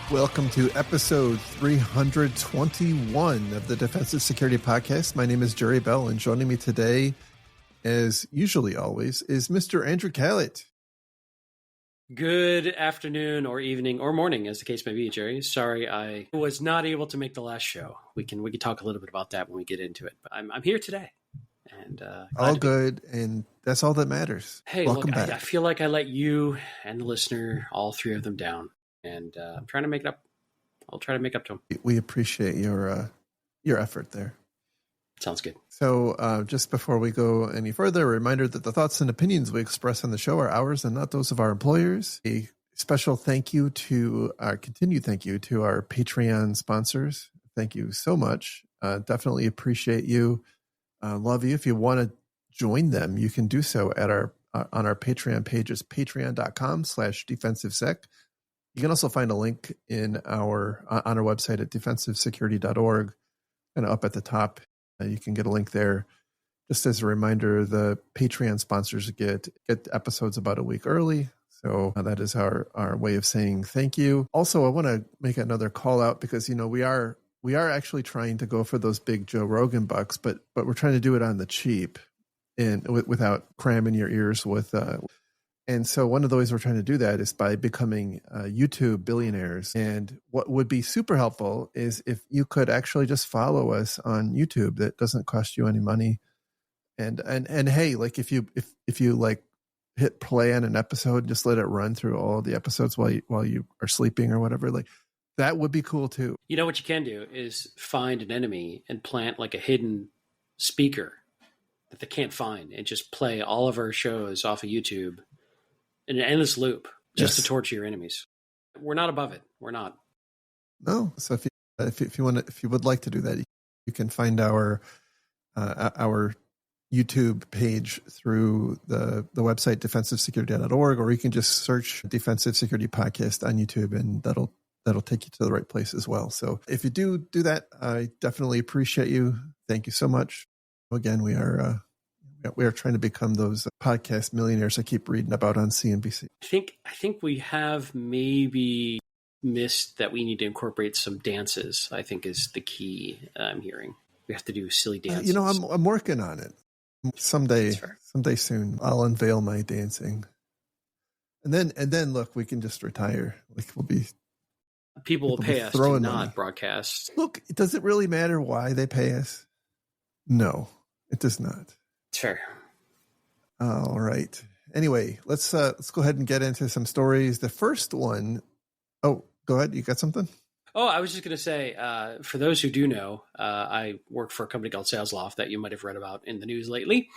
Welcome to episode 321 of the Defensive Security Podcast. My name is Jerry Bell, and joining me today, as usually always, is Mr. Andrew Callett. Good afternoon or evening or morning, as the case may be, Jerry. Sorry, I was not able to make the last show. We can talk a little bit about that when we get into it. But I'm here today, and all good, and that's all that matters. Hey, welcome back. I feel like I let you and the listener, all three of them, down, and I'm trying to make it up. I'll try to make up to them. We appreciate your effort there. Sounds good. So just before we go any further, a reminder that the thoughts and opinions we express on the show are ours and not those of our employers. A special continued thank you to our Patreon sponsors. Thank you so much. Definitely appreciate you. Love you. If you want to join them, you can do so at on our Patreon page. It's patreon.com/defensivesec. You can also find a link on our website at defensivesecurity.org, and up at the top. You can get a link there. Just as a reminder, the Patreon sponsors get episodes about a week early. So that is our way of saying thank you. Also, I want to make another call out because, we are actually trying to go for those big Joe Rogan bucks, but we're trying to do it on the cheap and without cramming your ears with. And so one of the ways we're trying to do that is by becoming YouTube billionaires. And what would be super helpful is if you could actually just follow us on YouTube. That doesn't cost you any money. And hey, like if you like hit play on an episode and just let it run through all the episodes while you are sleeping or whatever, like that would be cool too. You know what you can do is find an enemy and plant like a hidden speaker that they can't find and just play all of our shows off of YouTube in an endless loop just to torture your enemies. We're not above it. We're not. No. So if you would like to do that, you can find our YouTube page through the website defensivesecurity.org, or you can just search Defensive Security Podcast on YouTube, and that'll take you to the right place as well. So if you do that, I definitely appreciate you. Thank you so much. Again, we are trying to become those podcast millionaires I keep reading about on CNBC. I think we have maybe missed that we need to incorporate some dances, I think is the key I'm hearing. We have to do silly dances. I'm working on it. Someday soon, I'll unveil my dancing. And then look, we can just retire. Like people will pay us to not broadcast. Look, does it really matter why they pay us? No, it does not. Sure. All right. Anyway, let's go ahead and get into some stories. The first one. Oh, go ahead. You got something? Oh, I was just going to say, for those who do know, I work for a company called SalesLoft that you might have read about in the news lately.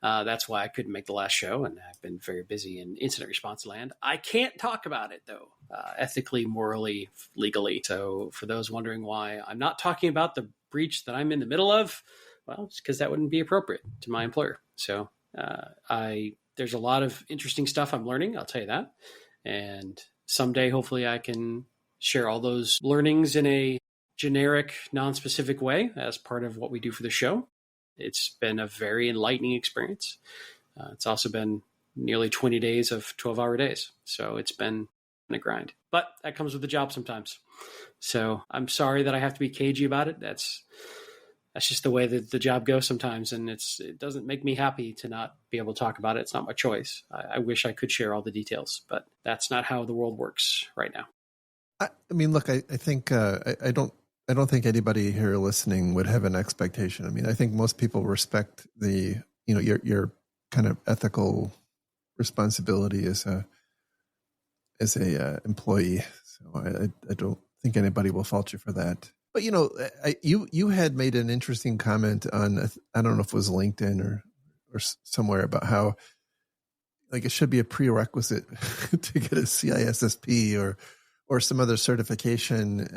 That's why I couldn't make the last show, and I've been very busy in incident response land. I can't talk about it, though, ethically, morally, legally. So for those wondering why I'm not talking about the breach that I'm in the middle of, well, it's because that wouldn't be appropriate to my employer. So there's a lot of interesting stuff I'm learning, I'll tell you that. And someday, hopefully, I can share all those learnings in a generic, non-specific way as part of what we do for the show. It's been a very enlightening experience. It's also been nearly 20 days of 12-hour days. So it's been a grind. But that comes with the job sometimes. So I'm sorry that I have to be cagey about it. That's just the way that the job goes sometimes. And it doesn't make me happy to not be able to talk about it. It's not my choice. I wish I could share all the details, but that's not how the world works right now. I mean, look, I think I don't think anybody here listening would have an expectation. I mean, I think most people respect your kind of ethical responsibility as a employee. So I don't think anybody will fault you for that. But you had made an interesting comment on, I don't know if it was LinkedIn or somewhere, about how like it should be a prerequisite to get a CISSP or some other certification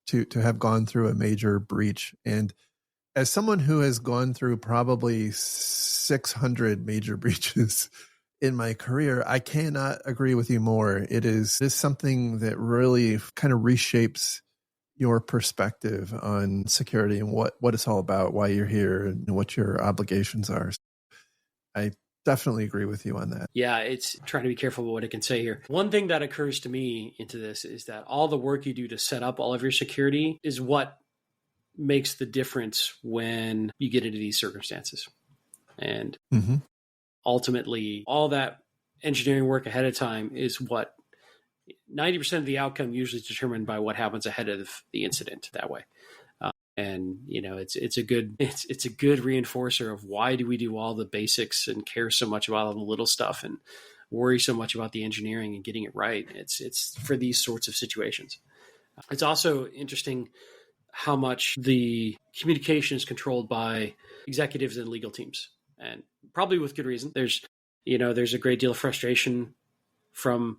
to have gone through a major breach. And as someone who has gone through probably 600 major breaches in my career, I cannot agree with you more. It is something that really kind of reshapes your perspective on security and what it's all about, why you're here, and what your obligations are. I definitely agree with you on that. Yeah, it's trying to be careful about what I can say here. One thing that occurs to me into this is that all the work you do to set up all of your security is what makes the difference when you get into these circumstances. And ultimately, all that engineering work ahead of time is what 90% of the outcome usually is determined by what happens ahead of the incident that way. And it's a good reinforcer of why do we do all the basics and care so much about all the little stuff and worry so much about the engineering and getting it right. It's for these sorts of situations. It's also interesting how much the communication is controlled by executives and legal teams, and probably with good reason. There's a great deal of frustration from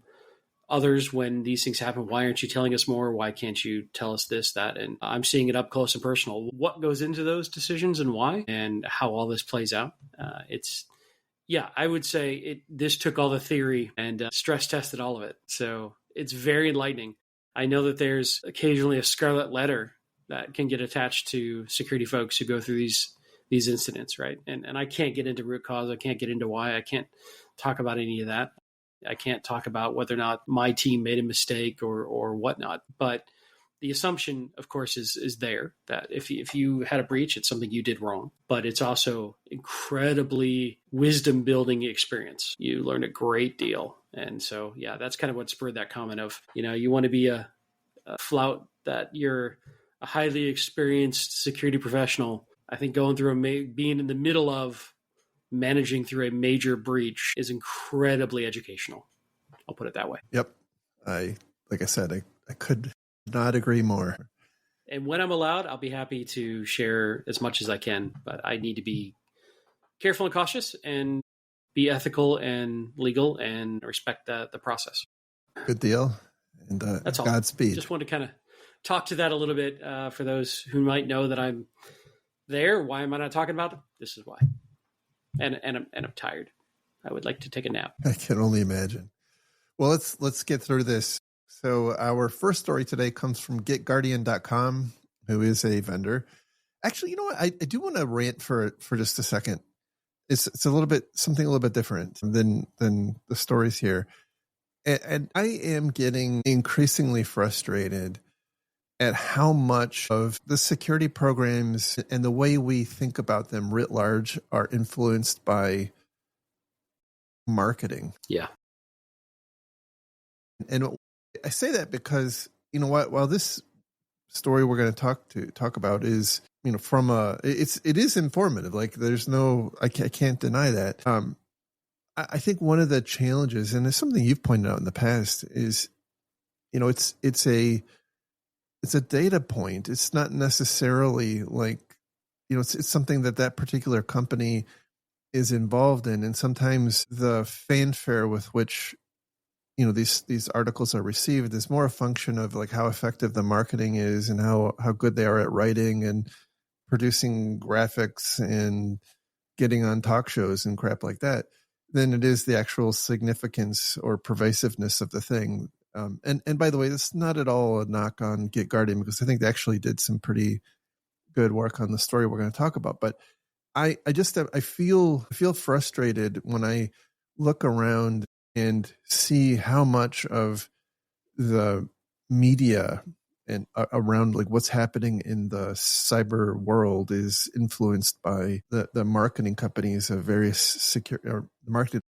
others when these things happen. Why aren't you telling us more? Why can't you tell us this, that? And I'm seeing it up close and personal. What goes into those decisions and why, and how all this plays out. I would say this took all the theory and stress tested all of it. So it's very enlightening. I know that there's occasionally a scarlet letter that can get attached to security folks who go through these incidents, right? And I can't get into root cause. I can't get into why. I can't talk about any of that. I can't talk about whether or not my team made a mistake or whatnot. But the assumption, of course, is there that if you had a breach, it's something you did wrong. But it's also incredibly wisdom-building experience. You learn a great deal. And so, yeah, that's kind of what spurred that comment of, you want to be a flout that you're a highly experienced security professional. I think going through being in the middle of managing through a major breach is incredibly educational. I'll put it that way. Yep. Like I said, I could not agree more. And when I'm allowed, I'll be happy to share as much as I can, but I need to be careful and cautious and be ethical and legal and respect the process. Good deal. And that's all. Godspeed. Just want to kind of talk to that a little bit for those who might know that I'm there. Why am I not talking about it? This is why. And I'm tired. I would like to take a nap. I can only imagine. Well, let's get through this. So our first story today comes from GetGuardian.com, who is a vendor. Actually, you know what? I do want to rant for just a second. It's something a little bit different than the stories here. And I am getting increasingly frustrated at how much of the security programs and the way we think about them writ large are influenced by marketing. Yeah. And I say that because, you know what, while this story we're going to talk about is, from it is informative. Like there's I can't deny that. I think one of the challenges, and it's something you've pointed out in the past, is, it's a data point. It's not necessarily like, it's something that particular company is involved in. And sometimes the fanfare with which, these articles are received is more a function of like how effective the marketing is and how good they are at writing and producing graphics and getting on talk shows and crap like that than it is the actual significance or pervasiveness of the thing. And by the way, this is not at all a knock on GetGuardian, because I think they actually did some pretty good work on the story we're going to talk about. But I feel frustrated when I look around and see how much of the media and around like what's happening in the cyber world is influenced by the marketing companies of various security or marketing.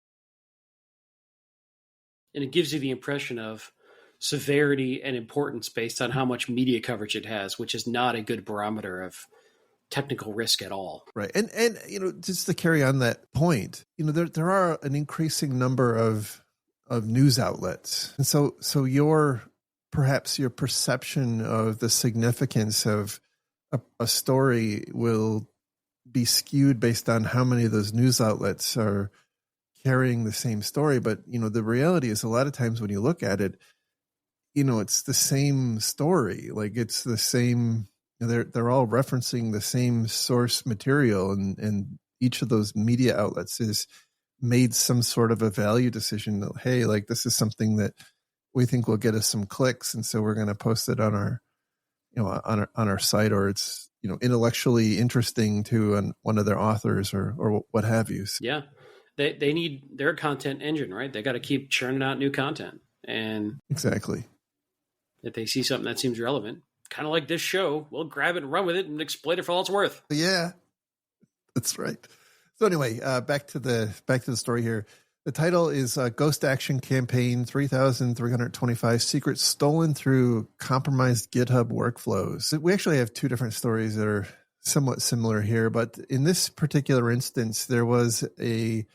And it gives you the impression of severity and importance based on how much media coverage it has, which is not a good barometer of technical risk at all. Right. And just to carry on that point, there are an increasing number of news outlets. And so perhaps your perception of the significance of a story will be skewed based on how many of those news outlets are carrying the same story. But, the reality is a lot of times when you look at it, it's the same story. Like it's the same, they're all referencing the same source material, and each of those media outlets is made some sort of a value decision that, hey, like this is something that we think will get us some clicks, and so we're going to post it on our, on our site, or it's, intellectually interesting to one of their authors or what have you. Yeah. They need their content engine, right? They got to keep churning out new content. And exactly. If they see something that seems relevant, kind of like this show, we'll grab it and run with it and exploit it for all it's worth. Yeah, that's right. So anyway, back to the story here. The title is Ghost Action Campaign 3,325 Secrets Stolen Through Compromised GitHub Workflows. We actually have two different stories that are somewhat similar here, but in this particular instance, there was a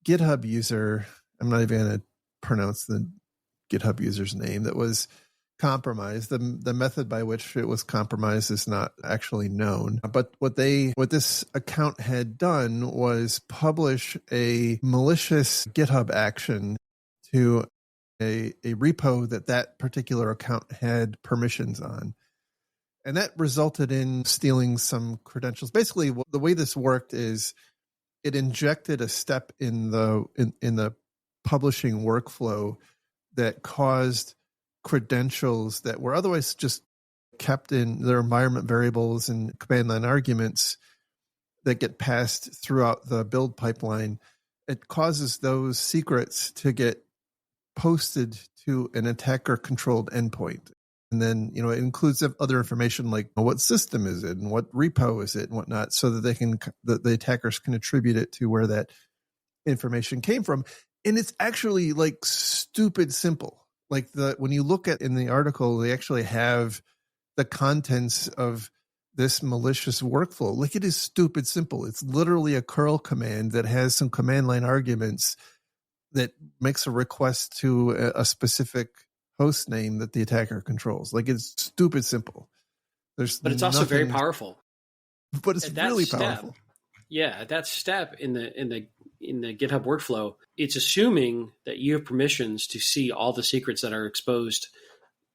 GitHub user. I'm not even going to pronounce the GitHub user's name that was compromised. The method by which it was compromised is not actually known. But what this account had done was publish a malicious GitHub action to a repo that particular account had permissions on. And that resulted in stealing some credentials. Basically, the way this worked is it injected a step in the publishing workflow that caused credentials that were otherwise just kept in their environment variables and command line arguments that get passed throughout the build pipeline. It causes those secrets to get posted to an attacker controlled endpoint. And then, it includes other information like what system is it and what repo is it and whatnot, so that the attackers can attribute it to where that information came from. And it's actually like stupid simple. Like when you look at in the article, they actually have the contents of this malicious workflow. Like it is stupid simple. It's literally a curl command that has some command line arguments that makes a request to a specific host name that the attacker controls. Like it's stupid simple. But it's also very powerful. But it's really powerful. Yeah, at that step in the GitHub workflow, it's assuming that you have permissions to see all the secrets that are exposed,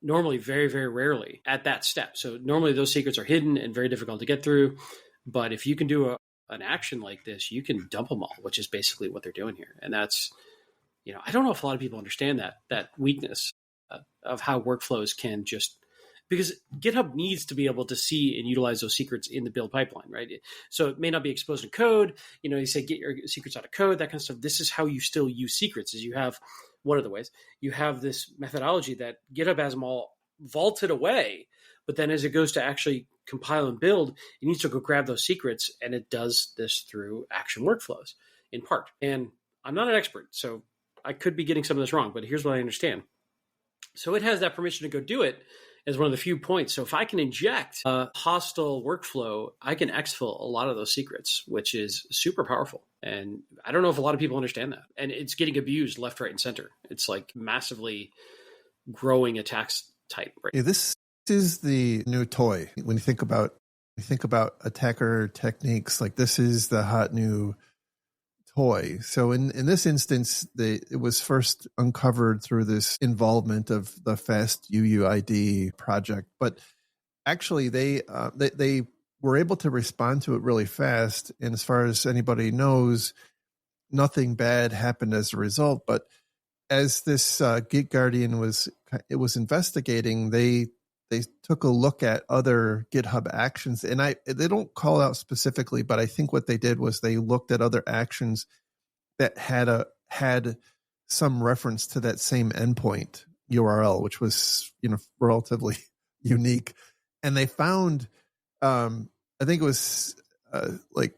normally very, very rarely at that step. So normally those secrets are hidden and very difficult to get through. But if you can do an action like this, you can dump them all, which is basically what they're doing here. And that's, I don't know if a lot of people understand that weakness of how workflows can just, because GitHub needs to be able to see and utilize those secrets in the build pipeline, right? So it may not be exposed in code. You say get your secrets out of code, that kind of stuff. This is how you still use secrets, is you have one of the ways. You have this methodology that GitHub has them all vaulted away, but then as it goes to actually compile and build, it needs to go grab those secrets, and it does this through action workflows in part. And I'm not an expert, so I could be getting some of this wrong, but here's what I understand. So it has that permission to go do it as one of the few points. So if I can inject a hostile workflow, I can exfil a lot of those secrets, which is super powerful. And I don't know if a lot of people understand that. And it's getting abused left, right, and center. It's like massively growing attacks type. Right? Yeah, this is the new toy. When you think about attacker techniques, like this is the hot new toy. So in this instance, it was first uncovered through this involvement of the Fast UUID project, but actually they were able to respond to it really fast. And as far as anybody knows, nothing bad happened as a result. But as this Git Guardian was investigating, they took a look at other GitHub actions, and they don't call out specifically, but I think what they did was they looked at other actions that had some reference to that same endpoint URL, which was relatively unique, and they found I think it was like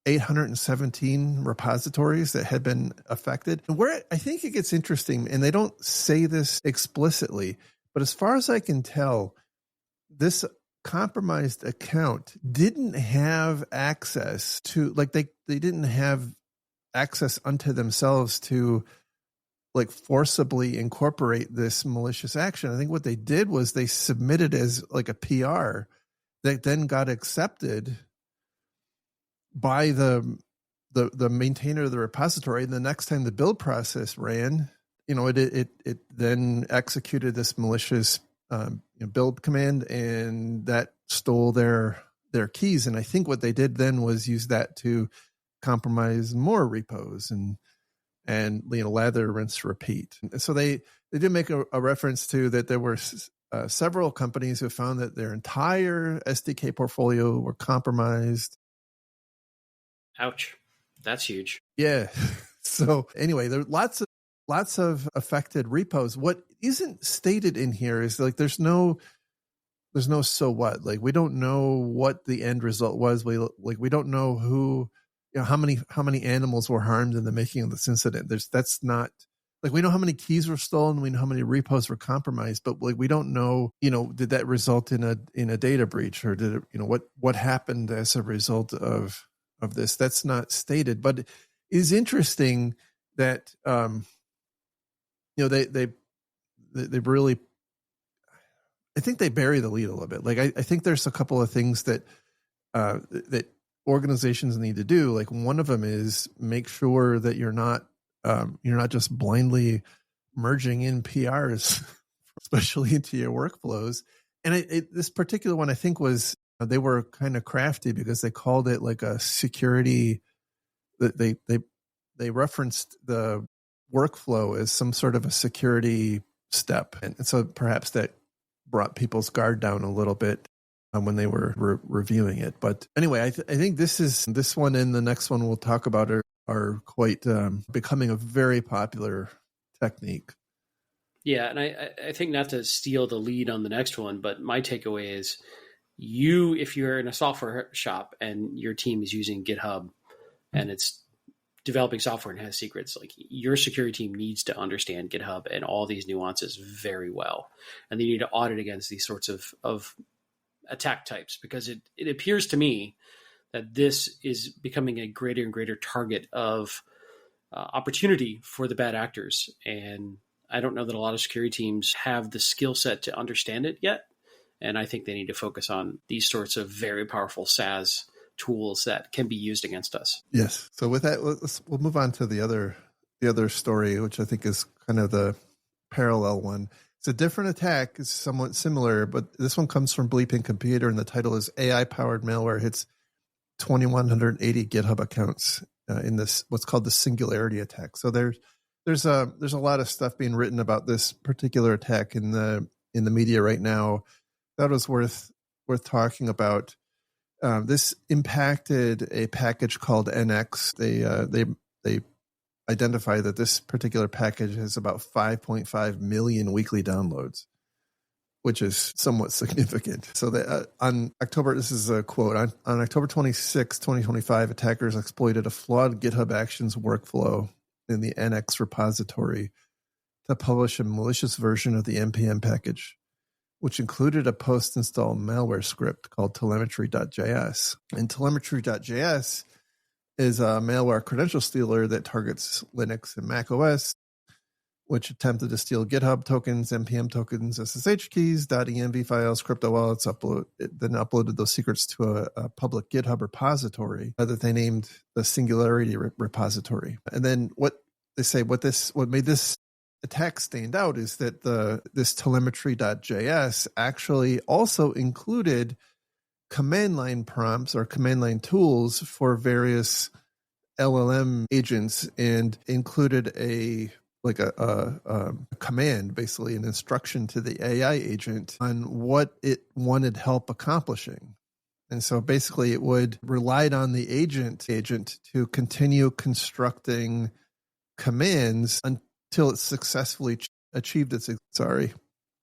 817 repositories that had been affected. And where I think it gets interesting, and they don't say this explicitly, but as far as I can tell, this compromised account didn't have access to, like they didn't have access unto themselves to like forcibly incorporate this malicious action. I think what they did was they submitted as like a PR that then got accepted by the maintainer of the repository. And the next time the build process ran, it then executed this malicious build command, and that stole their keys. And I think what they did then was use that to compromise more repos and lather, rinse, repeat. And so they did make a reference to that there were several companies who found that their entire SDK portfolio were compromised. Ouch. That's huge. Yeah. So anyway, there are lots of affected repos. What isn't stated in here is like there's no so what. Like we don't know what the end result was. We don't know who, how many animals were harmed in the making of this incident. That's not like we know how many keys were stolen, we know how many repos were compromised, but like we don't know, did that result in a data breach, or did it, what happened as a result of this? That's not stated, but it is interesting that they really, I think they bury the lead a little bit. Like I think there's a couple of things that that organizations need to do. Like one of them is make sure that you're not just blindly merging in PRs, especially into your workflows. And this particular one, I think, was they were kind of crafty because they called it like a security. They referenced the workflow as some sort of a security step, and so perhaps that brought people's guard down a little bit when they were reviewing it. But anyway, I think this one and the next one we'll talk about are quite becoming a very popular technique. Yeah, and I think, not to steal the lead on the next one, but my takeaway is if you're in a software shop and your team is using GitHub and it's developing software and has secrets, like your security team needs to understand GitHub and all these nuances very well. And they need to audit against these sorts of attack types, because it appears to me that this is becoming a greater and greater target of opportunity for the bad actors. And I don't know that a lot of security teams have the skill set to understand it yet. And I think they need to focus on these sorts of very powerful SaaS tools that can be used against us. Yes. So with that, we'll move on to the other story, which I think is kind of the parallel one. It's a different attack. It's somewhat similar, but this one comes from Bleeping Computer, and the title is AI-powered malware hits 2,180 GitHub accounts in this what's called the Singularity attack. So there's a lot of stuff being written about this particular attack in the media right now. That was worth talking about. This impacted a package called NX. They identify that this particular package has about 5.5 million weekly downloads, which is somewhat significant. So on October, this is a quote, on October 26, 2025, attackers exploited a flawed GitHub Actions workflow in the NX repository to publish a malicious version of the NPM package, which included a post-install malware script called telemetry.js. And telemetry.js is a malware credential stealer that targets Linux and Mac OS, which attempted to steal GitHub tokens, NPM tokens, SSH keys, .env files, crypto wallets, then uploaded those secrets to a public GitHub repository that they named the Singularity repository. And then what made this attack stand out is that this telemetry.js actually also included command line prompts or command line tools for various LLM agents, and included a command, basically an instruction to the AI agent on what it wanted help accomplishing. And so basically it would relied on the agent to continue constructing commands until it successfully achieved its,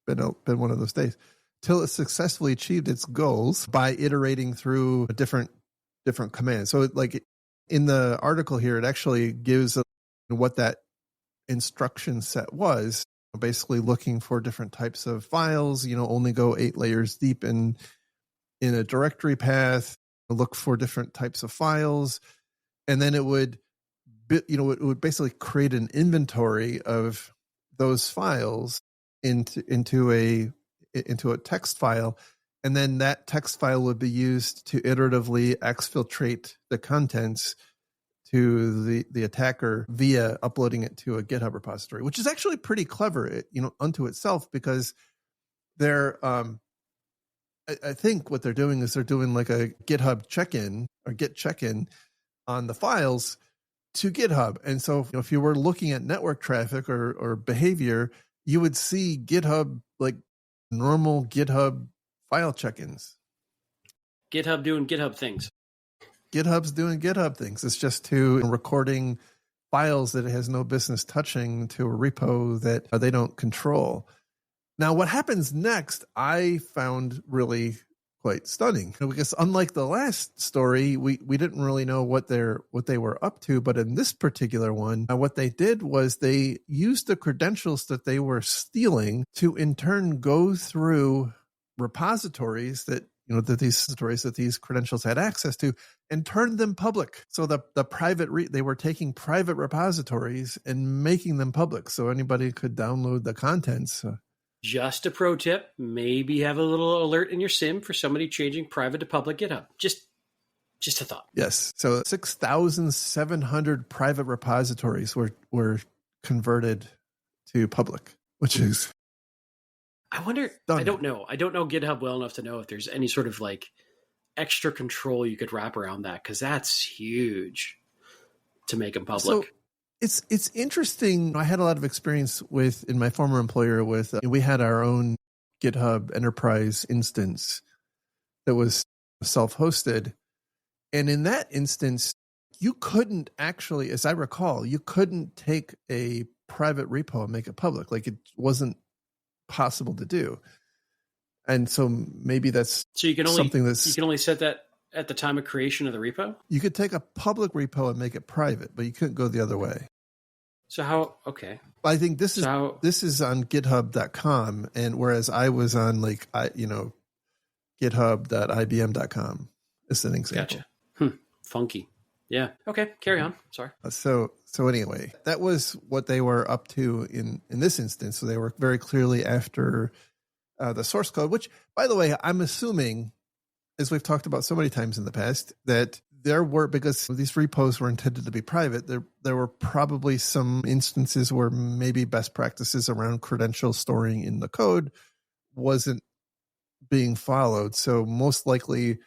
been one of those days, till it successfully achieved its goals by iterating through different commands. So like in the article here, it actually gives what that instruction set was, basically looking for different types of files, only go 8 layers deep in a directory path, look for different types of files. And then it would basically create an inventory of those files into a text file. And then that text file would be used to iteratively exfiltrate the contents to the attacker via uploading it to a GitHub repository, which is actually pretty clever, unto itself, because they're, I think what they're doing is they're doing like a GitHub check-in or Git check-in on the files to GitHub. And so if you were looking at network traffic or behavior, you would see GitHub, like normal GitHub file check-ins. GitHub doing GitHub things. GitHub's doing GitHub things. It's just to recording files that it has no business touching to a repo that they don't control. Now, what happens next, I found really quite stunning, because unlike the last story, we didn't really know what they were up to. But in this particular one, what they did was they used the credentials that they were stealing to in turn go through repositories that these credentials had access to and turn them public. So the private they were taking private repositories and making them public, so anybody could download the contents. Just a pro tip, maybe have a little alert in your SIM for somebody changing private to public GitHub. Just a thought. Yes. So 6,700 private repositories were converted to public, which is, I wonder, stunning. I don't know GitHub well enough to know if there's any sort of like extra control you could wrap around that, because that's huge to make them public. So, It's interesting. I had a lot of experience in my former employer we had our own GitHub enterprise instance that was self-hosted. And in that instance, you couldn't actually, as I recall, you couldn't take a private repo and make it public. Like, it wasn't possible to do. And so maybe that's you can only set that at the time of creation of the repo? You could take a public repo and make it private, but you couldn't go the other way. So how? Okay. I think this is on GitHub.com, and whereas I was on GitHub.ibm.com is an example. Gotcha. Funky. Yeah. Okay. Carry on. Sorry. So anyway, that was what they were up to in this instance. So they were very clearly after the source code, which, by the way, I'm assuming, as we've talked about so many times in the past, that there were, because these repos were intended to be private, there were probably some instances where maybe best practices around credential storing in the code wasn't being followed. So most likely,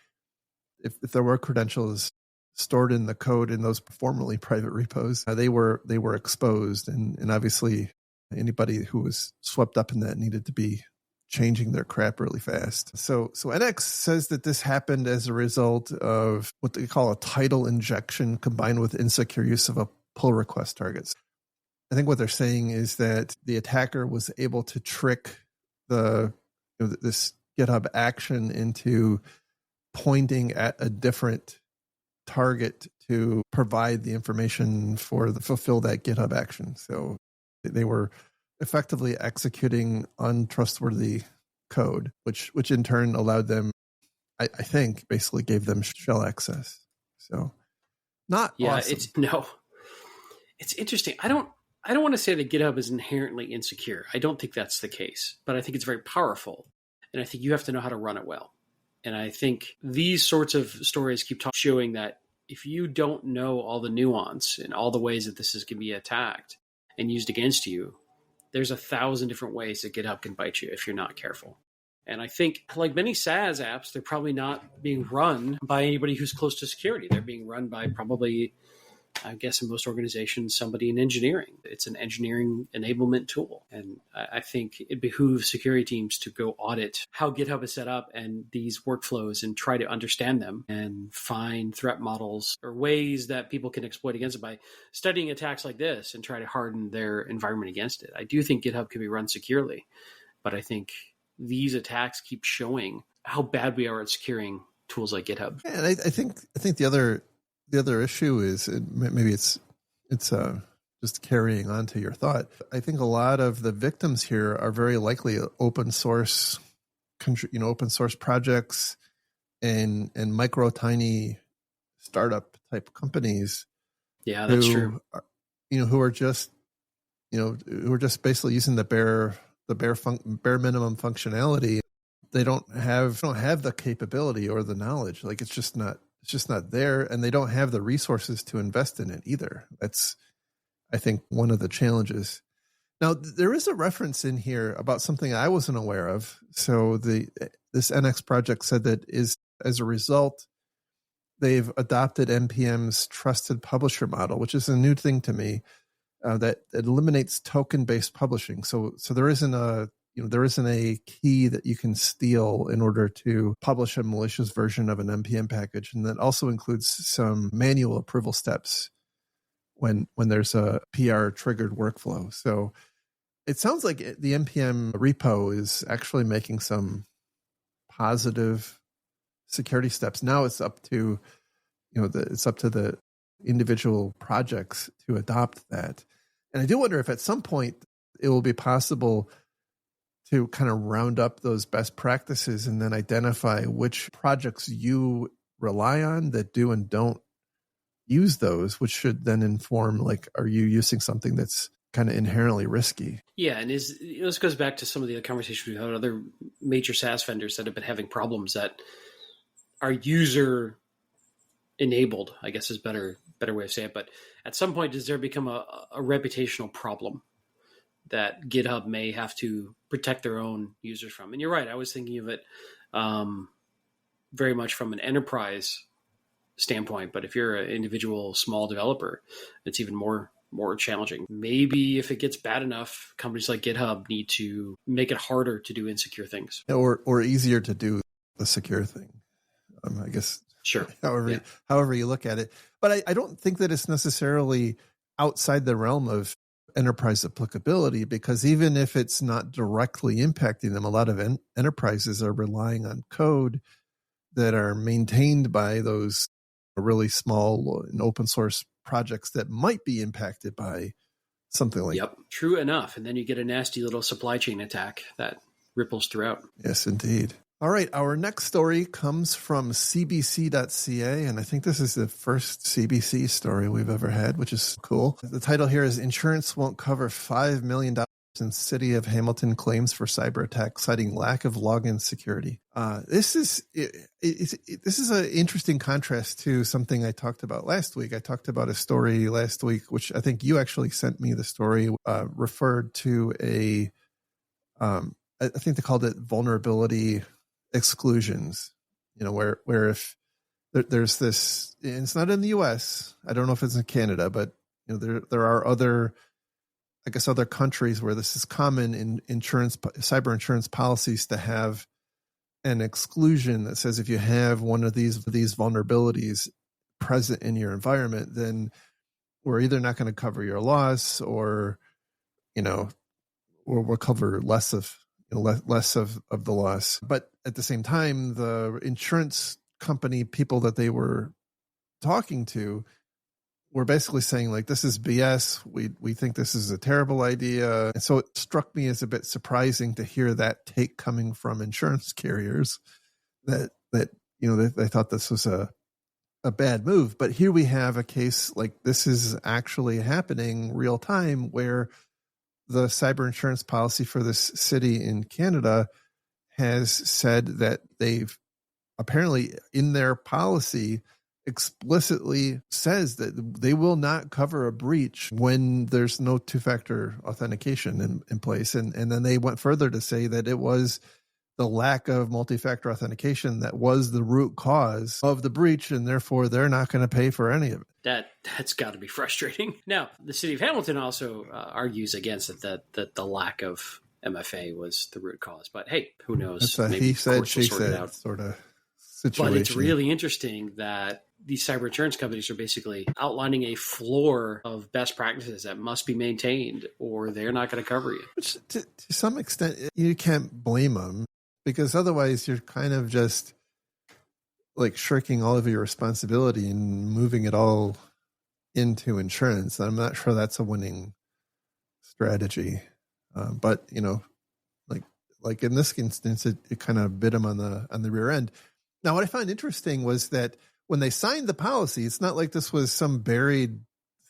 if there were credentials stored in the code in those formerly private repos, they were exposed, and obviously anybody who was swept up in that needed to be changing their crap really fast. So NX says that this happened as a result of what they call a title injection combined with insecure use of a pull request targets. I think what they're saying is that the attacker was able to trick this GitHub action into pointing at a different target to provide the information fulfill that GitHub action. So they were effectively executing untrustworthy code, which in turn allowed them, I think, basically gave them shell access. So not awesome. It's interesting. I don't want to say that GitHub is inherently insecure. I don't think that's the case, but I think it's very powerful, and I think you have to know how to run it well. And I think these sorts of stories keep showing that if you don't know all the nuance and all the ways that this is going to be attacked and used against you, there's 1,000 different ways that GitHub can bite you if you're not careful. And I think, like many SaaS apps, they're probably not being run by anybody who's close to security. They're being run by probably, I guess in most organizations, somebody in engineering. It's an engineering enablement tool. And I think it behooves security teams to go audit how GitHub is set up and these workflows and try to understand them and find threat models or ways that people can exploit against it by studying attacks like this and try to harden their environment against it. I do think GitHub can be run securely, but I think these attacks keep showing how bad we are at securing tools like GitHub. Yeah, and I think the other issue is, maybe it's just carrying on to your thought. I think a lot of the victims here are very likely open source projects and micro tiny startup type companies. Yeah, that's true. Who are just basically using the bare minimum functionality. They don't have the capability or the knowledge. Like, it's just not It's just not there, and they don't have the resources to invest in it either. That's, I think, one of the challenges. Now, there is a reference in here about something I wasn't aware of. So this NX project said that as a result, they've adopted NPM's trusted publisher model, which is a new thing to me, that eliminates token-based publishing. So there isn't a key that you can steal in order to publish a malicious version of an NPM package, and that also includes some manual approval steps when there's a PR triggered workflow. So it sounds like the NPM repo is actually making some positive security steps. Now it's up to the individual projects to adopt that. And I do wonder if at some point it will be possible to kind of round up those best practices and then identify which projects you rely on that do and don't use those, which should then inform, like, are you using something that's kind of inherently risky? Yeah, and this goes back to some of the other conversations we've had with other major SaaS vendors that have been having problems that are user enabled, I guess is better way of saying it. But at some point, does there become a reputational problem that GitHub may have to protect their own users from? And you're right. I was thinking of it very much from an enterprise standpoint. But if you're an individual small developer, it's even more challenging. Maybe if it gets bad enough, companies like GitHub need to make it harder to do insecure things. Or easier to do the secure thing. I guess. Sure. However you look at it. But I don't think that it's necessarily outside the realm of enterprise applicability, because even if it's not directly impacting them, a lot of enterprises are relying on code that are maintained by those really small and open source projects that might be impacted by something like that. Yep, true enough. And then you get a nasty little supply chain attack that ripples throughout. Yes, indeed. All right, our next story comes from cbc.ca, and I think this is the first CBC story we've ever had, which is cool. The title here is "Insurance Won't Cover $5 million in City of Hamilton Claims for Cyber Attack, Citing Lack of Login Security." This is an interesting contrast to something I talked about last week. I talked about a story last week, which I think you actually sent me the story, referred to I think they called it vulnerability exclusions, where if there's this, and it's not in the US, I don't know if it's in Canada, but there are other countries where this is common in cyber insurance policies to have an exclusion that says if you have one of these vulnerabilities present in your environment, then we're either not going to cover your loss, or we'll cover less of the loss. But at the same time, the insurance company people that they were talking to were basically saying, like, this is BS. We think this is a terrible idea. And so it struck me as a bit surprising to hear that take coming from insurance carriers, that they thought this was a bad move. But here we have a case like this is actually happening real time, where the cyber insurance policy for this city in Canada has said that they've apparently in their policy explicitly says that they will not cover a breach when there's no two-factor authentication in place. And then they went further to say that it was the lack of multi-factor authentication that was the root cause of the breach, and therefore they're not going to pay for any of it. That's got to be frustrating. Now, the city of Hamilton also argues against it, that the lack of MFA was the root cause. But hey, who knows? Maybe he said, she said sort of situation. But it's really interesting that these cyber insurance companies are basically outlining a floor of best practices that must be maintained, or they're not going to cover you. Which, to some extent, you can't blame them, because otherwise you're kind of just like shirking all of your responsibility and moving it all into insurance. I'm not sure that's a winning strategy. But like in this instance, it kind of bit them on the rear end. Now, what I find interesting was that when they signed the policy, it's not like this was some buried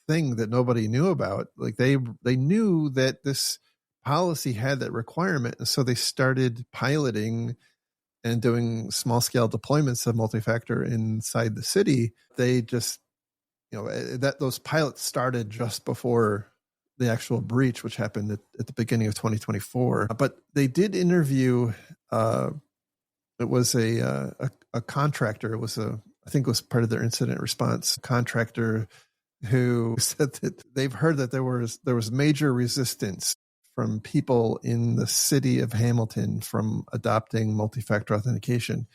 thing that nobody knew about. Like they knew that this policy had that requirement, and so they started piloting and doing small scale deployments of multi-factor inside the city, they just, that those pilots started just before the actual breach, which happened at the beginning of 2024. But they did interview, it was a contractor. It was I think it was part of their incident response contractor who said that they've heard that there was major resistance from people in the city of Hamilton from adopting multi-factor authentication.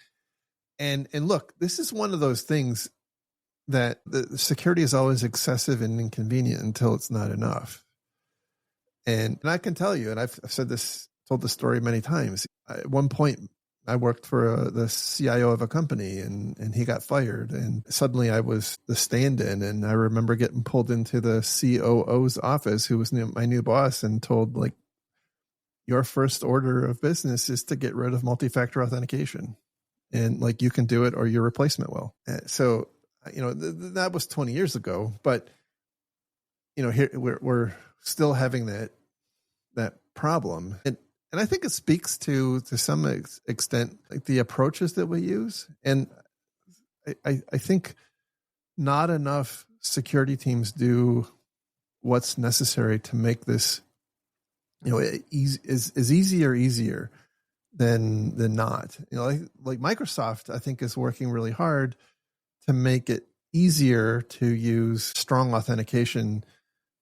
And look, this is one of those things that the security is always excessive and inconvenient until it's not enough. And I can tell you, and I've told this story many times. At one point, I worked for the CIO of a company, and he got fired. And suddenly I was the stand-in, and I remember getting pulled into the COO's office, who was my new boss, and told, like, your first order of business is to get rid of multi-factor authentication. And, like, you can do it or your replacement will. So, that was 20 years ago. But, here we're still having that problem. And I think it speaks to some extent, like, the approaches that we use. And I think not enough security teams do what's necessary to make this, is easier than not. Like Microsoft, I think, is working really hard to make it easier to use strong authentication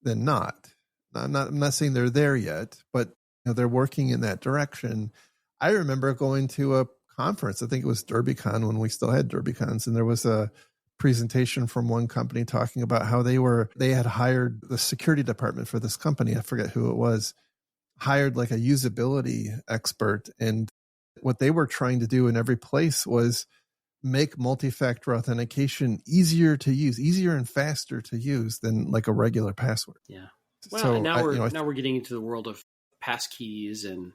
than not. I'm not saying they're there yet, but they're working in that direction. I remember going to a conference, I think it was DerbyCon, when we still had DerbyCons, and there was a presentation from one company talking about how they had hired the security department for this company. I forget who it was, hired like a usability expert. And what they were trying to do in every place was make multi-factor authentication easier to use, easier and faster to use than like a regular password. Yeah. Well, so now we're getting into the world of passkeys and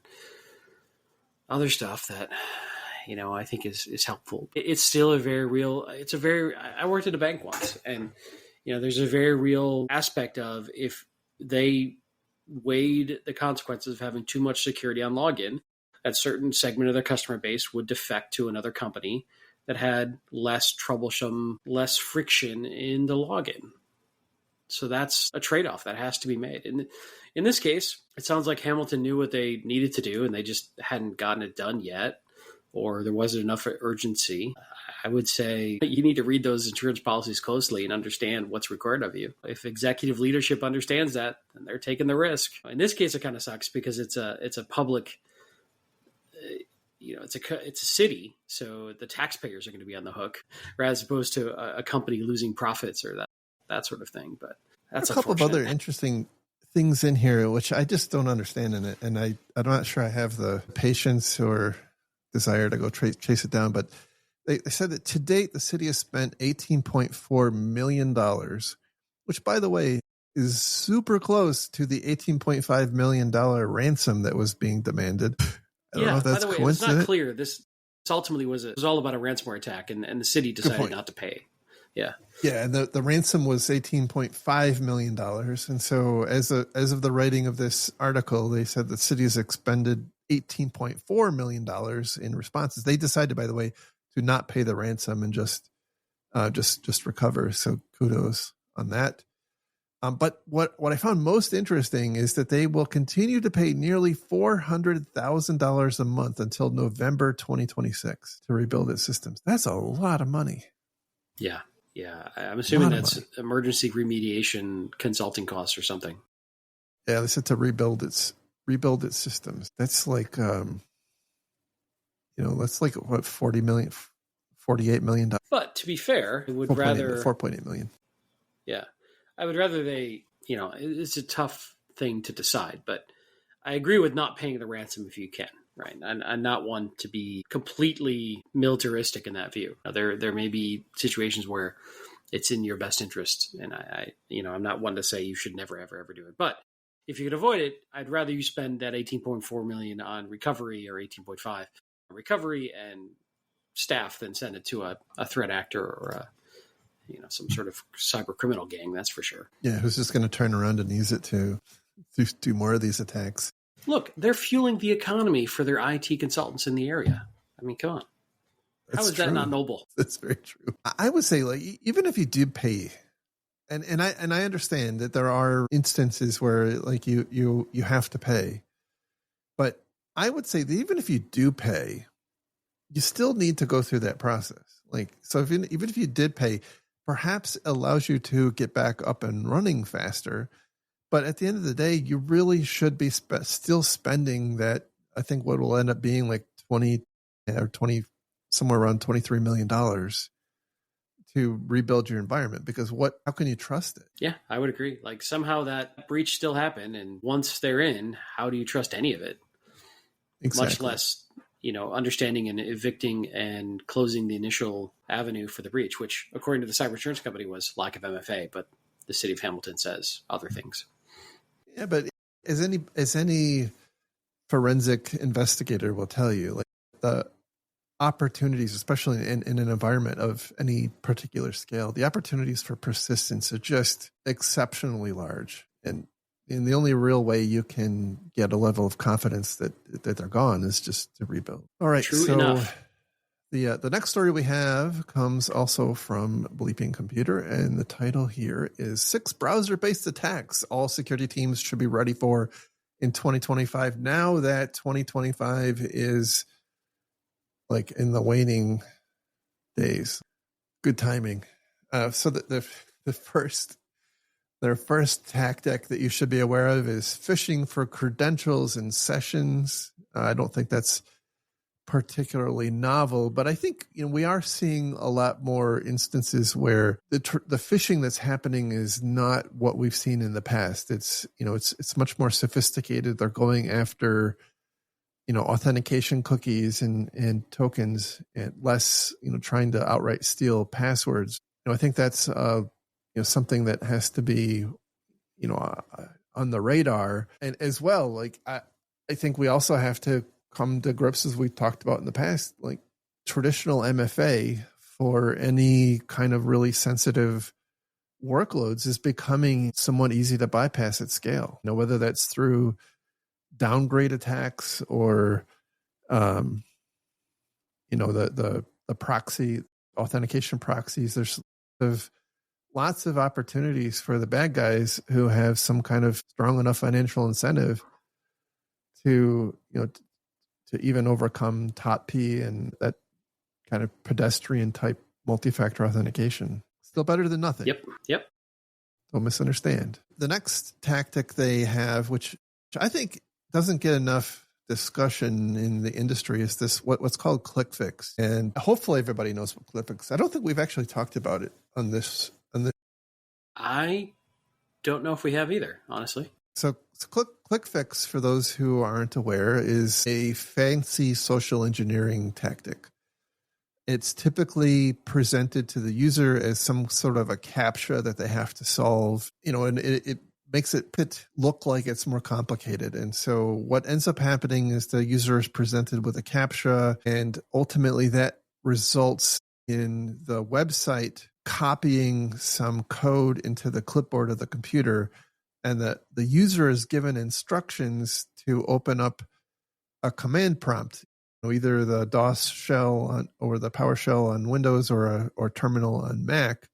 other stuff that, I think is helpful. It's still I worked at a bank once, and, there's a very real aspect of, if they weighed the consequences of having too much security on login, that certain segment of their customer base would defect to another company that had less troublesome, less friction in the login. So that's a trade-off that has to be made. And in this case, it sounds like Hamilton knew what they needed to do, and they just hadn't gotten it done yet, or there wasn't enough urgency. I would say you need to read those insurance policies closely and understand what's required of you. If executive leadership understands that, then they're taking the risk. In this case, it kind of sucks because it's a public, it's a city, so the taxpayers are going to be on the hook, as opposed to a company losing profits or that sort of thing. But that's a couple of other interesting things in here, which I just don't understand in it. And I'm not sure I have the patience or desire to go chase it down, but they said that to date, the city has spent $18.4 million, which, by the way, is super close to the $18.5 million ransom that was being demanded. I don't know if that's by the way, it's not clear. This ultimately was all about a ransomware attack, and the city decided not to pay. Yeah. Yeah. And the ransom was $18.5 million. And so as of the writing of this article, they said the city has expended $18.4 million in responses. They decided, by the way, to not pay the ransom and just recover. So kudos on that. But what I found most interesting is that they will continue to pay nearly $400,000 a month until November 2026 to rebuild its systems. That's a lot of money. Yeah. Yeah. I'm assuming that's emergency remediation consulting costs or something. Yeah. They said to rebuild its systems. That's like, that's like what, $48 million. But to be fair, I would rather $4.8 million. Yeah. I would rather it's a tough thing to decide, but I agree with not paying the ransom if you can, right? I'm not one to be completely militaristic in that view. Now, there may be situations where it's in your best interest, and I'm not one to say you should never, ever, ever do it. But if you could avoid it, I'd rather you spend that $18.4 million on recovery, or $18.5 on recovery and staff, than send it to a threat actor or some sort of cyber criminal gang. That's for sure. Yeah, who's just going to turn around and use it to do more of these attacks? Look, they're fueling the economy for their IT consultants in the area. I mean, come on. That's How is that not noble? That's very true. I would say, like, even if you do pay, and I understand that there are instances where like you have to pay, but I would say that even if you do pay, you still need to go through that process. Like, so even if you did pay, perhaps it allows you to get back up and running faster. But at the end of the day, you really should be still spending that. I think what will end up being like 20 or 20, somewhere around $23 million to rebuild your environment, because how can you trust it? Yeah, I would agree. Like, somehow that breach still happened. And once they're in, how do you trust any of it? Exactly. Much less, understanding and evicting and closing the initial avenue for the breach, which according to the cyber insurance company was lack of MFA, but the city of Hamilton says other things. Yeah, but as any forensic investigator will tell you, like, the opportunities, especially in an environment of any particular scale, the opportunities for persistence are just exceptionally large. And the only real way you can get a level of confidence that they're gone is just to rebuild. All right. True enough. The next story we have comes also from Bleeping Computer, and the title here is 6 browser-based attacks all security teams should be ready for in 2025. Now that 2025 is like in the waning days. Good timing. So their first tactic that you should be aware of is phishing for credentials and sessions. I don't think that's particularly novel, but I think we are seeing a lot more instances where the phishing that's happening is not what we've seen in the past. It's it's much more sophisticated. They're going after authentication cookies and tokens, and less trying to outright steal passwords. I think that's something that has to be on the radar. And as well, like I think we also have to come to grips, as we've talked about in the past, like traditional MFA for any kind of really sensitive workloads is becoming somewhat easy to bypass at scale. Whether that's through downgrade attacks or the proxy authentication proxies. There's lots of opportunities for the bad guys who have some kind of strong enough financial incentive to to even overcome TOTP and that kind of pedestrian type multi-factor authentication. Still better than nothing. Yep. Don't misunderstand. The next tactic they have, which I think doesn't get enough discussion in the industry, is this what's called ClickFix. And hopefully everybody knows what ClickFix. I don't think we've actually talked about it on this. I don't know if we have either, honestly. So ClickFix, for those who aren't aware, is a fancy social engineering tactic. It's typically presented to the user as some sort of a CAPTCHA that they have to solve, and it makes it look like it's more complicated. And so what ends up happening is the user is presented with a CAPTCHA, and ultimately that results in the website copying some code into the clipboard of the computer, and the user is given instructions to open up a command prompt, either the DOS shell or the PowerShell on Windows or terminal on Mac,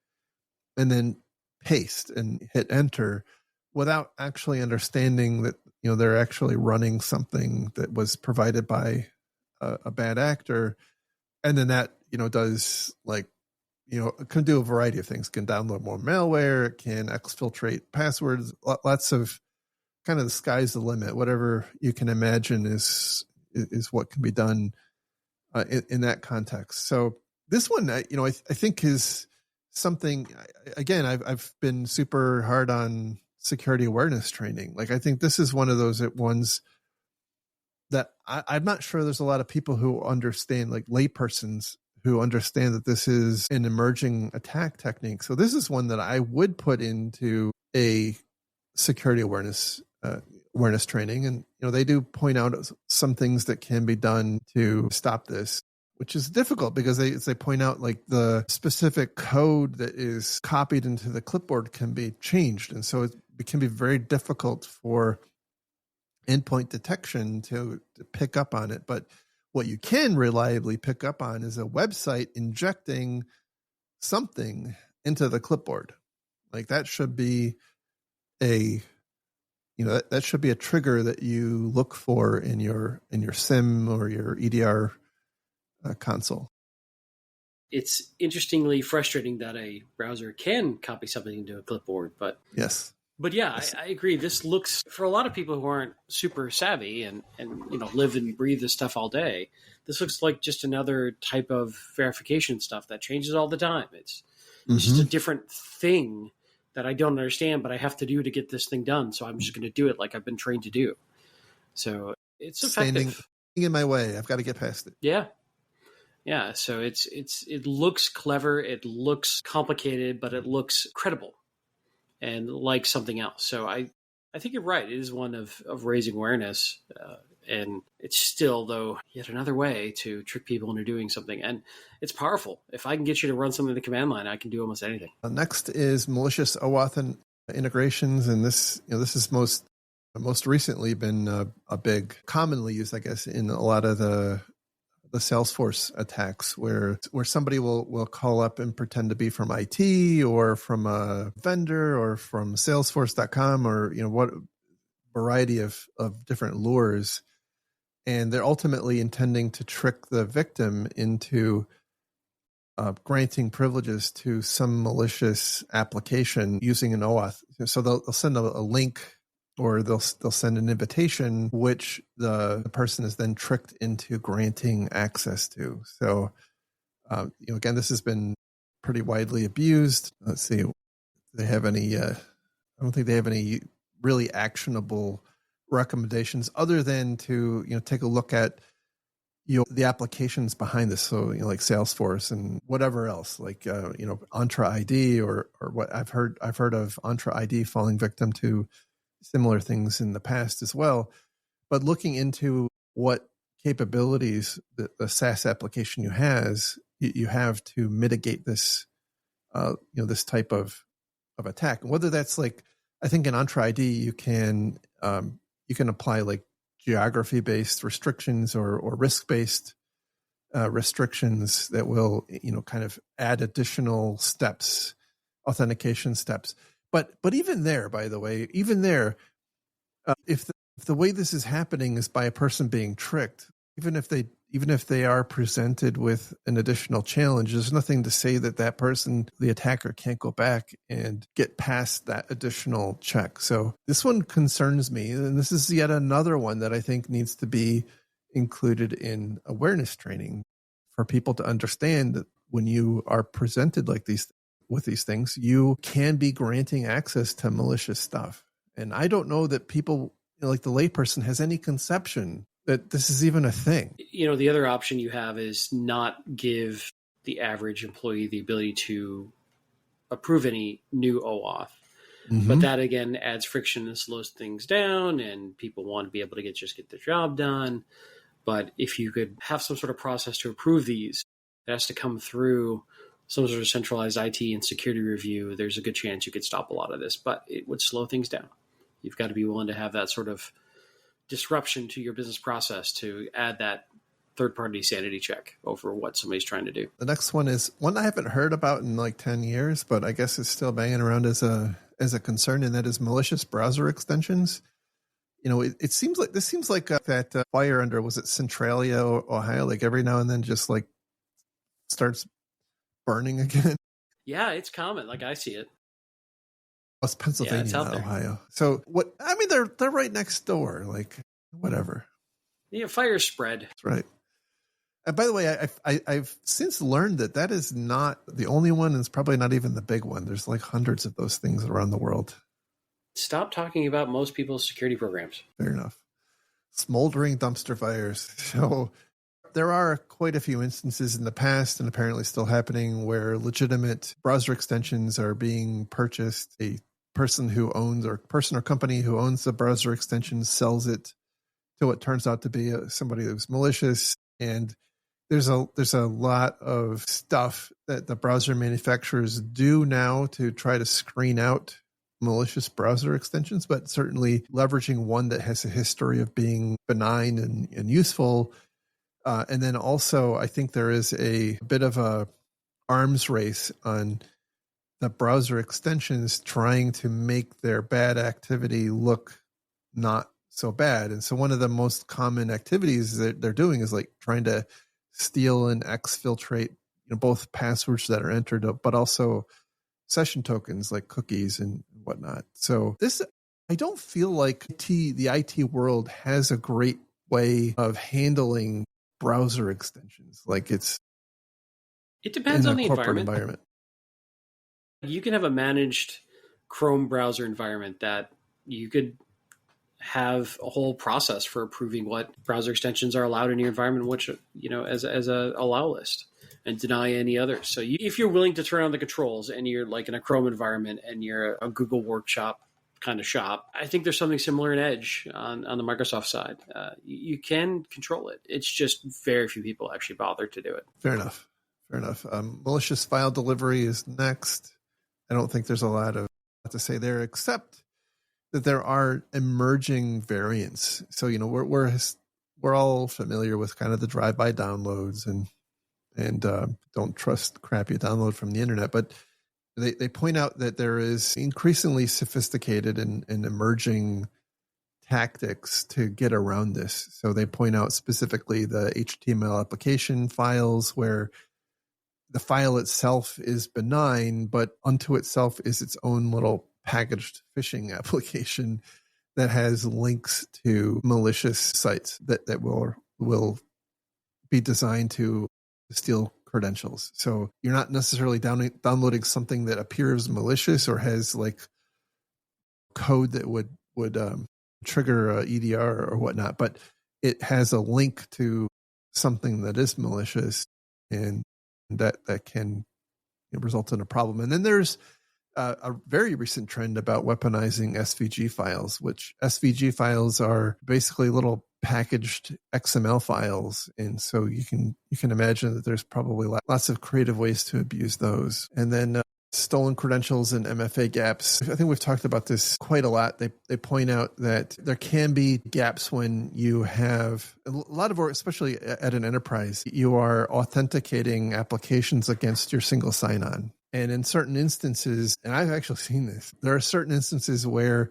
and then paste and hit enter, without actually understanding that they're actually running something that was provided by a bad actor. And then that does it can do a variety of things. It can download more malware, it can exfiltrate passwords, lots of kind of the sky's the limit. Whatever you can imagine is what can be done in that context. So this one, I think is something. Again, I've been super hard on security awareness training. Like, I think this is one of those ones that I'm not sure there's a lot of people who understand, like laypersons who understand that this is an emerging attack technique. So this is one that I would put into a security awareness training. And, they do point out some things that can be done to stop this, which is difficult because they point out like the specific code that is copied into the clipboard can be changed. And so it can be very difficult for endpoint detection to pick up on it. But What you can reliably pick up on is a website injecting something into the clipboard. Like that should be that should be a trigger that you look for in your SIM or your EDR console. It's interestingly frustrating that a browser can copy something into a clipboard, but yes. But yeah, I agree. This looks, for a lot of people who aren't super savvy and live and breathe this stuff all day, this looks like just another type of verification stuff that changes all the time. It's just a different thing that I don't understand, but I have to do to get this thing done. So I'm just going to do it like I've been trained to do. So it's effective. Standing in my way. I've got to get past it. Yeah. Yeah. So it looks clever. It looks complicated, but it looks credible and like something else. So I think you're right. It is one of raising awareness. And it's still, though, yet another way to trick people into doing something. And it's powerful. If I can get you to run something in the command line, I can do almost anything. Next is malicious OAuth integrations. And this is most recently been a big, commonly used, I guess, in a lot of the Salesforce attacks where somebody will call up and pretend to be from IT or from a vendor or from Salesforce.com or, what variety of different lures. And they're ultimately intending to trick the victim into granting privileges to some malicious application using an OAuth. So they'll send a link or they'll send an invitation, which the person is then tricked into granting access to. So, again, this has been pretty widely abused. Let's see, do they have any? I don't think they have any really actionable recommendations other than to take a look at the applications behind this. So like Salesforce and whatever else, like Entra ID or what I've heard of Entra ID falling victim to similar things in the past as well. But looking into what capabilities the SaaS application you have to mitigate this this type of attack, and whether that's like, I think in Entra ID you can apply like geography-based restrictions or risk-based restrictions that will kind of add additional steps, authentication steps. But even there, by the way, if the way this is happening is by a person being tricked, even if they are presented with an additional challenge, there's nothing to say that person, the attacker, can't go back and get past that additional check. So this one concerns me, and this is yet another one that I think needs to be included in awareness training for people to understand that when you are presented like with these things, you can be granting access to malicious stuff. And I don't know that people, like the layperson, has any conception that this is even a thing. The other option you have is not give the average employee the ability to approve any new OAuth. Mm-hmm. But that, again, adds friction and slows things down, and people want to be able to get their job done. But if you could have some sort of process to approve these, it has to come through some sort of centralized IT and security review. There's a good chance you could stop a lot of this, but it would slow things down. You've got to be willing to have that sort of disruption to your business process to add that third-party sanity check over what somebody's trying to do. The next one is one I haven't heard about in like 10 years, but I guess it's still banging around as a concern, and that is malicious browser extensions. It seems like that fire under, was it Centralia, Ohio? Like every now and then just like starts burning again. Yeah, it's common. Like I see it. It's Pennsylvania, not Ohio. So what? I mean, they're right next door. Like whatever. Yeah, fire spread. That's right. And by the way, I've since learned that is not the only one, and it's probably not even the big one. There's like hundreds of those things around the world. Stop talking about most people's security programs. Fair enough. Smoldering dumpster fires. So there are quite a few instances in the past, and apparently still happening, where legitimate browser extensions are being purchased. A person or company who owns the browser extension sells it to what turns out to be somebody who's malicious. And there's a lot of stuff that the browser manufacturers do now to try to screen out malicious browser extensions, but certainly leveraging one that has a history of being benign and useful And then also, I think there is a bit of a arms race on the browser extensions trying to make their bad activity look not so bad. And so one of the most common activities that they're doing is like trying to steal and exfiltrate, both passwords that are entered, but also session tokens like cookies and whatnot. So this, I don't feel like the IT world has a great way of handling browser extensions. Like it depends on the environment. You can have a managed Chrome browser environment that you could have a whole process for approving what browser extensions are allowed in your environment, which, as a allow list, and deny any others. So if you're willing to turn on the controls and you're like in a Chrome environment and you're a Google Workshop kind of shop, I think there's something similar in Edge on the Microsoft side. You can control it. It's just very few people actually bother to do it. Fair enough. Malicious file delivery is next. I don't think there's a lot to say there, except that there are emerging variants. So, we're all familiar with kind of the drive-by downloads and don't trust crap you download from the internet. But they point out that there is increasingly sophisticated and emerging tactics to get around this. So they point out specifically the HTML application files where the file itself is benign, but unto itself is its own little packaged phishing application that has links to malicious sites that will be designed to steal credentials. So you're not necessarily downloading something that appears malicious or has like code that would trigger a EDR or whatnot, but it has a link to something that is malicious, and that can result in a problem. And then there's a very recent trend about weaponizing SVG files, which SVG files are basically little packaged XML files. And so you can imagine that there's probably lots of creative ways to abuse those. And then stolen credentials and MFA gaps. I think we've talked about this quite a lot. They point out that there can be gaps when you have a lot of work, especially at an enterprise, you are authenticating applications against your single sign-on. And in certain instances, and I've actually seen this, there are certain instances where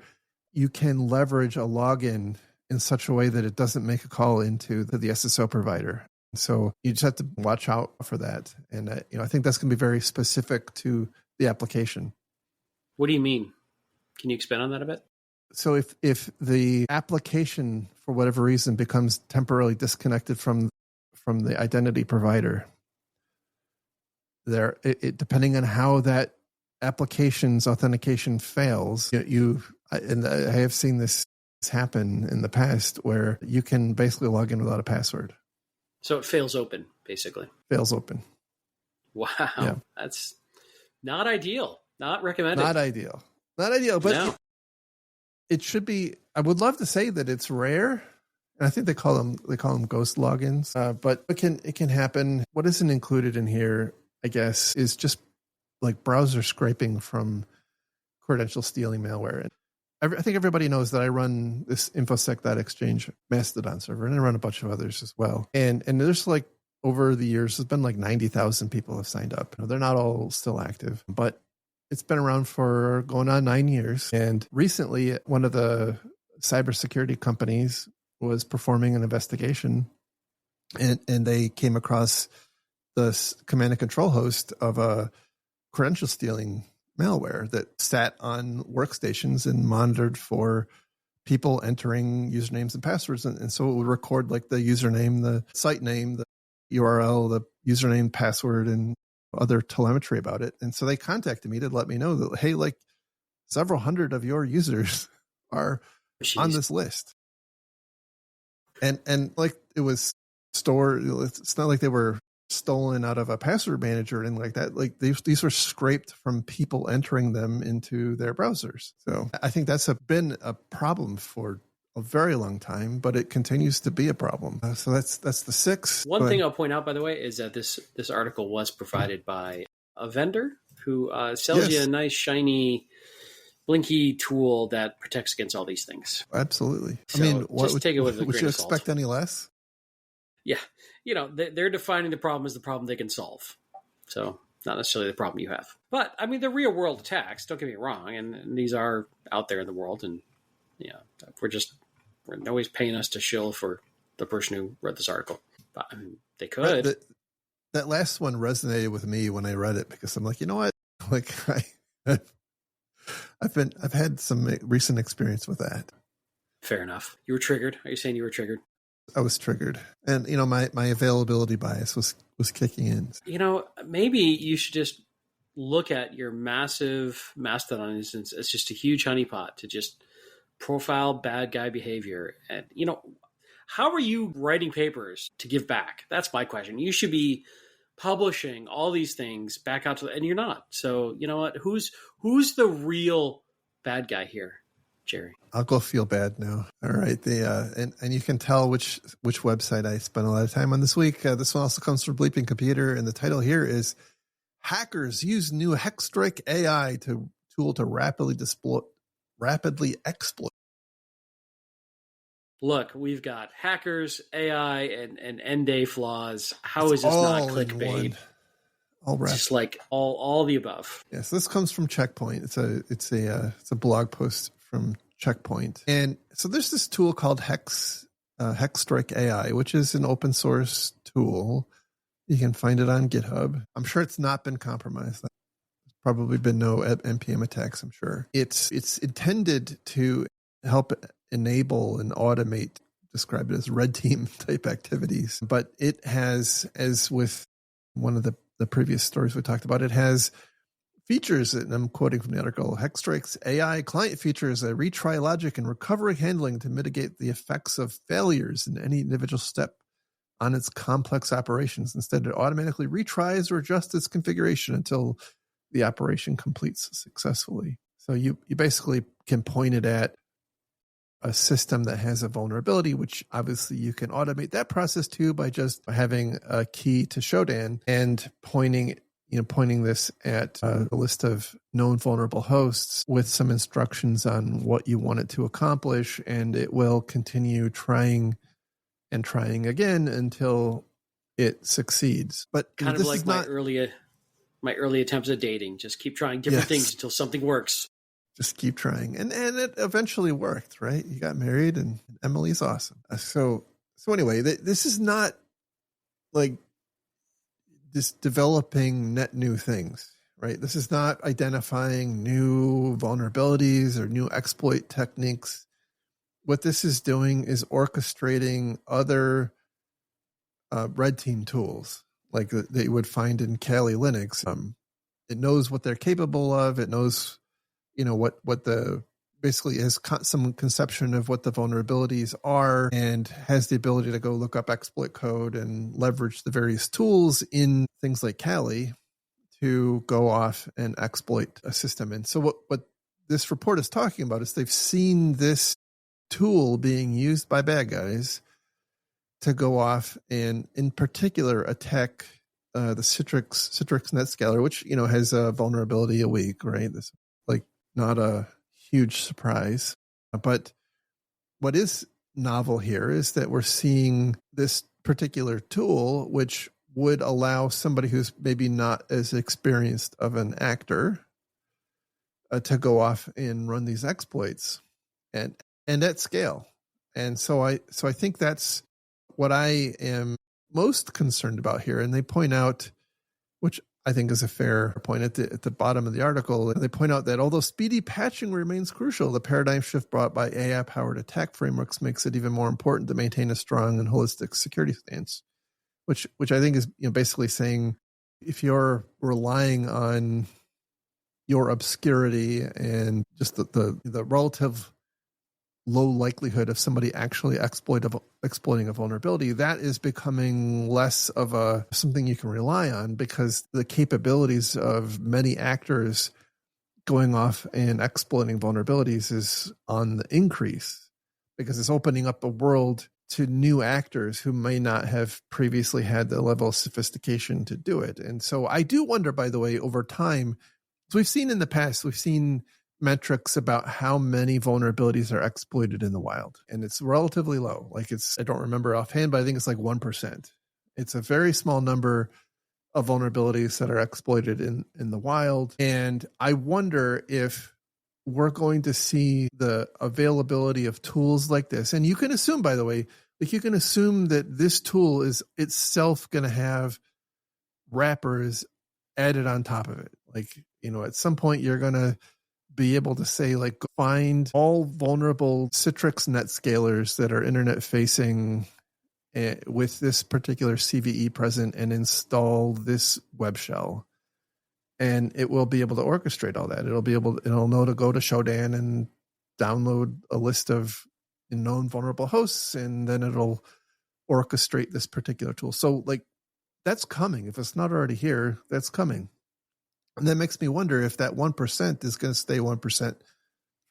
you can leverage a login in such a way that it doesn't make a call into the SSO provider. So you just have to watch out for that. And I think that's going to be very specific to the application. What do you mean? Can you expand on that a bit? So if the application, for whatever reason, becomes temporarily disconnected from the identity provider, depending on how that application's authentication fails, and I have seen this happen in the past where you can basically log in without a password. So it fails open, basically. Fails open. Wow. Yeah. That's not ideal. Not recommended. Not ideal, but no. It should be. I would love to say that it's rare. And I think they call them ghost logins, but it can happen. What isn't included in here, I guess, is just like browser scraping from credential stealing malware. I think everybody knows that I run this infosec.exchange Mastodon server, and I run a bunch of others as well. And there's like, over the years, there's been like 90,000 people have signed up. They're not all still active, but it's been around for going on 9 years. And recently, one of the cybersecurity companies was performing an investigation, and they came across the command and control host of a credential stealing malware that sat on workstations and monitored for people entering usernames and passwords. And so it would record like the username, the site name, the URL, the username, password, and other telemetry about it. And so they contacted me to let me know that, hey, like several hundred of your users are on this list. And like it was stored, it's not like they were stolen out of a password manager and like that. Like these were scraped from people entering them into their browsers. So I think that's been a problem for a very long time, but it continues to be a problem. So that's the 6. One thing I'll point out, by the way, is that this article was provided by a vendor who sells you a nice shiny blinky tool that protects against all these things. Absolutely. So I mean, take it with a grain of salt. Would you expect any less? Yeah, they're defining the problem as the problem they can solve. So not necessarily the problem you have. But I mean, the real world attacks. Don't get me wrong, and these are out there in the world, and nobody's paying us to shill for the person who read this article. But I mean, they could. That last one resonated with me when I read it because I'm like, you know what? Like I've had some recent experience with that. Fair enough. You were triggered. Are you saying you were triggered? I was triggered, and my availability bias was kicking in. Maybe you should just look at your massive Mastodon instance as just a huge honeypot to just profile bad guy behavior. And how are you writing papers to give back? That's my question. You should be publishing all these things back out and you're not. So you know what? Who's the real bad guy here, Jerry? I'll go feel bad now. All right. And you can tell which website I spent a lot of time on this week. This one also comes from Bleeping Computer, and the title here is "Hackers Use New Hexstrike AI Tool to Rapidly Exploit." Look, we've got hackers, AI, and end-day flaws. How is this not clickbait? Just like all the above. Yes, this comes from Checkpoint. It's a blog post from Checkpoint, and so there's this tool called Hexstrike AI, which is an open source tool. You can find it on GitHub. I'm sure it's not been compromised. There's probably been no npm attacks. I'm sure it's intended to help enable and automate, describe it as red team type activities. But it has, as with one of the previous stories we talked about, it has features, and I'm quoting from the article, Hexstrike's AI client features a retry logic and recovery handling to mitigate the effects of failures in any individual step on its complex operations. Instead, it automatically retries or adjusts its configuration until the operation completes successfully. So you basically can point it at a system that has a vulnerability, which obviously you can automate that process too by just having a key to Shodan and pointing this at a list of known vulnerable hosts with some instructions on what you want it to accomplish, and it will continue trying and trying again until it succeeds. But kind of like my early attempts at dating. Just keep trying different things until something works. Just keep trying. And it eventually worked, right? You got married and Emily's awesome. So anyway, this is not like just developing net new things, right? This is not identifying new vulnerabilities or new exploit techniques. What this is doing is orchestrating other red team tools like that you would find in Kali Linux. It knows what they're capable of. It knows what the basically has some conception of what the vulnerabilities are and has the ability to go look up exploit code and leverage the various tools in things like Kali to go off and exploit a system. And so what this report is talking about is they've seen this tool being used by bad guys to go off and in particular attack the Citrix NetScaler, which has a vulnerability a week, right? This not a huge surprise. But what is novel here is that we're seeing this particular tool, which would allow somebody who's maybe not as experienced of an actor to go off and run these exploits and at scale. And so I think that's what I am most concerned about here. And they point out, which I think is a fair point at the bottom of the article. They point out that although speedy patching remains crucial, the paradigm shift brought by AI-powered attack frameworks makes it even more important to maintain a strong and holistic security stance, which I think is basically saying if you're relying on your obscurity and just the relative low likelihood of somebody actually exploiting a vulnerability, that is becoming less of something you can rely on because the capabilities of many actors going off and exploiting vulnerabilities is on the increase because it's opening up a world to new actors who may not have previously had the level of sophistication to do it. And so I do wonder, by the way, over time, as we've seen in the past, we've seen metrics about how many vulnerabilities are exploited in the wild. And it's relatively low. Like I don't remember offhand, but I think it's like 1%. It's a very small number of vulnerabilities that are exploited in the wild. And I wonder if we're going to see the availability of tools like this. And you can assume, by the way, like you can assume that this tool is itself going to have wrappers added on top of it. Like, at some point you're going to be able to say, like, find all vulnerable Citrix NetScalers that are internet facing with this particular CVE present and install this web shell. And it will be able to orchestrate all that. It'll know to go to Shodan and download a list of known vulnerable hosts, and then it'll orchestrate this particular tool. So, like, that's coming. If it's not already here, that's coming. And that makes me wonder if that 1% is going to stay 1%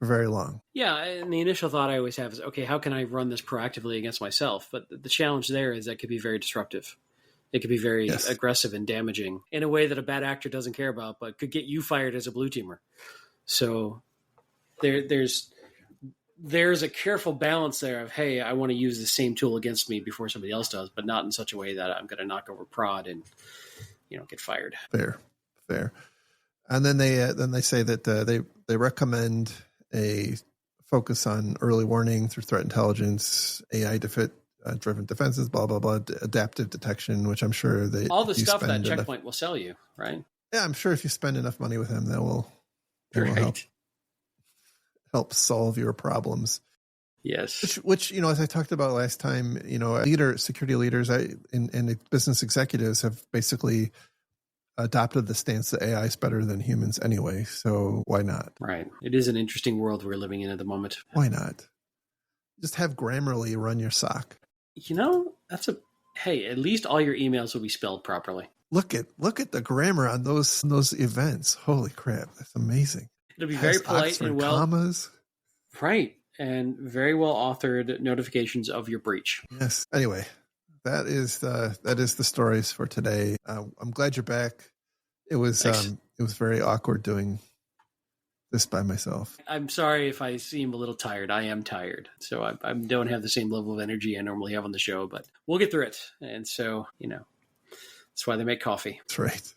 for very long. Yeah, and the initial thought I always have is, okay, how can I run this proactively against myself? But the challenge there is that could be very disruptive. It could be very aggressive and damaging in a way that a bad actor doesn't care about, but could get you fired as a blue teamer. So there's a careful balance there of, hey, I want to use the same tool against me before somebody else does, but not in such a way that I'm going to knock over prod and get fired. Fair. And then they say that they recommend a focus on early warning through threat intelligence, AI driven defenses, blah, blah, blah, adaptive detection, which I'm sure all the stuff that Checkpoint will sell you, right? Yeah, I'm sure if you spend enough money with him, that will help solve your problems. Yes. Which as I talked about last time, security leaders and business executives have basically adopted the stance that AI is better than humans anyway. So why not? Right. It is an interesting world we're living in at the moment. Why not? Just have Grammarly run your SOC. Hey, at least all your emails will be spelled properly. Look at the grammar on those events. Holy crap. That's amazing. It'll be very polite Oxford and well. Commas. Right. And very well authored notifications of your breach. Yes. Anyway, that is the stories for today. I'm glad you're back. It was very awkward doing this by myself. I'm sorry if I seem a little tired. I am tired. So I don't have the same level of energy I normally have on the show, but we'll get through it. And so, that's why they make coffee.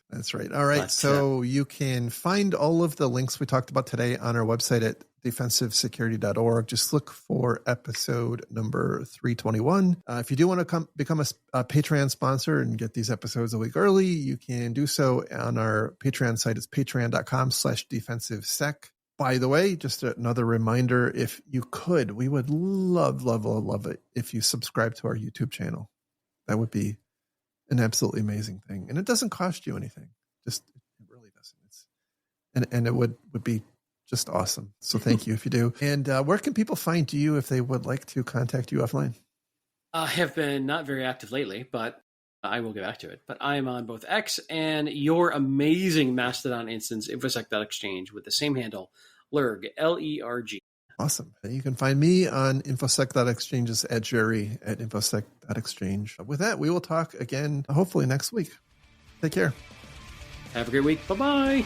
That's right. All right. So you can find all of the links we talked about today on our website at defensivesecurity.org. Just look for episode number 321. If you do want to become a Patreon sponsor and get these episodes a week early, you can do so on our Patreon site. It's patreon.com/defensivesec. By the way, just another reminder, if you could, we would love it if you subscribe to our YouTube channel. That would be an absolutely amazing thing. And it doesn't cost you anything. It really doesn't. And it would be just awesome. So thank you if you do. And where can people find you if they would like to contact you offline? I have been not very active lately, but I will get back to it. But I am on both X and your amazing Mastodon instance, infosec.exchange, with the same handle, Lerg, Lerg. Awesome. You can find me on infosec.exchanges at Jerry at infosec.exchange. With that, we will talk again, hopefully next week. Take care. Have a great week. Bye-bye.